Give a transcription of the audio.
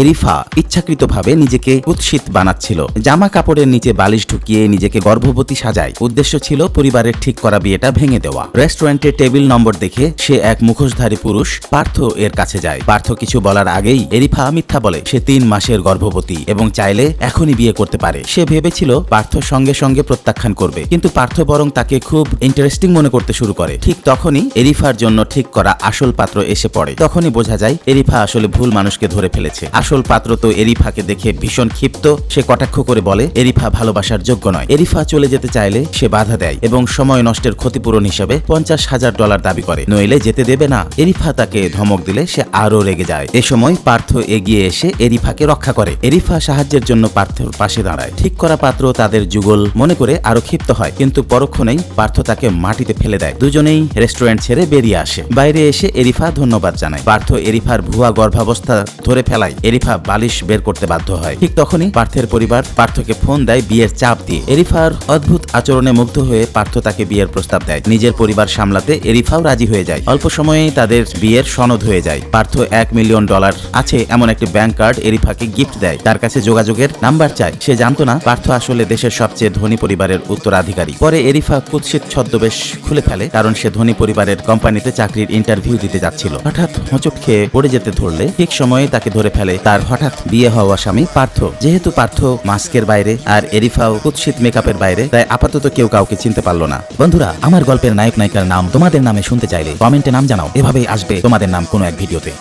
এরিফা ইচ্ছাকৃতভাবে নিজেকে কুৎসিত বানাচ্ছিল। জামা কাপড়ের নিচে বালিশ ঢুকিয়ে নিজেকে গর্ভবতী সাজায়। উদ্দেশ্য ছিল পরিবারের ঠিক করা বিয়েটা ভেঙে দেওয়া। রেস্টুরেন্টে টেবিল নম্বর দেখে সে এক মুখোশধারী পুরুষ পার্থ এর কাছে যায়। পার্থ কিছু বলার আগেই এরিফা মিথ্যা বলে সে 3 মাসের গর্ভবতী এবং চাইলে এখনই বিয়ে করতে পারে। সে ভেবেছিল পার্থ সঙ্গে সঙ্গে প্রত্যাখ্যান করবে, কিন্তু পার্থ বরং তাকে খুব ইন্টারেস্টিং মনে করতে শুরু করে। ঠিক তখনই এরিফার জন্য ঠিক করা আসল পাত্র এসে পড়ে। তখনই বোঝা যায় এরিফা আসলে ভুল মানুষকে ধরে ফেলেছে। আসল পাত্র তো এরিফাকে দেখে ভীষণ ক্ষিপ্ত। সে কটাক্ষ করে বলে এরিফা ভালোবাসার যোগ্য নয়। এরিফা চলে যেতে চাইলে সে বাধা দেয় এবং সময় নষ্টের ক্ষতিপূরণ হিসেবে $50,000 দাবি করে, নইলে যেতে দেবে না। এরিফা তাকে ধমক দিলে সে আরো রেগে যায়। এ সময় পার্থ এগিয়ে এসে এরিফাকে রক্ষা করে। এরিফা সাহায্যের জন্য পার্থর পাশে দাঁড়ায়। ঠিক করা পাত্র তাদের যুগল মনে করে আরো ক্ষিপ্ত হয়, কিন্তু পরক্ষণেই পার্থ তাকে মাটিতে ফেলে দেয়। দুজনেই রেস্টুরেন্ট ছেড়ে বেরিয়ে আসে। বাইরে এসে এরিফা ধন্যবাদ জানায়। পার্থ এরিফার ভুয়া গর্ভাবস্থা ধরে ফেলায় এরিফা বালিশ বের করতে বাধ্য হয়। ঠিক তখনই পার্থের পরিবার পার্থকে ফোন দেয় বিয়ের চাপ দিয়ে। এরিফার অদ্ভুত আচরণে মুগ্ধ হয়ে পার্থ তাকে বিয়ের প্রস্তাব দেয়। নিজের পরিবার সামলাতে এরিফাও রাজি হয়ে যায়। অল্প সময়েই তাদের বিয়ের সনদ হয়ে যায়। পার্থ $1 মিলিয়ন আছে এমন একটি ব্যাংক কার্ড এরিফাকে গিফট দেয়। তার কাছে যোগাযোগের নাম্বার চায়। সে জানতো না পার্থ আসলে দেশের সবচেয়ে ধনী পরিবারের উত্তরাধিকারী। পরে এরিফা কুৎসিত ছদ্মবেশ খুলে ফেলে, কারণ সে ধনী পরিবারের কোম্পানিতে চাকরির ইন্টারভিউ দিতে যাচ্ছিল। হঠাৎ হোঁচট খেয়ে পড়ে যেতে ধরলে ঠিক সময়ে তাকে ধরে ফেলে তার হঠাৎ বিয়ে হওয়া স্বামী পার্থ। যেহেতু পার্থ মাস্কের বাইরে আর এরিফাও কুৎসিত মেকআপের বাইরে, তাই আপাতত কেউ কাউকে চিনতে পারলো না। বন্ধুরা, আমার গল্পের নায়ক নায়িকার নাম তোমাদের নামে শুনতে চাইলে কমেন্টে নাম জানাও। এভাবেই আসবে তোমাদের নাম কোনো এক ভিডিওতে।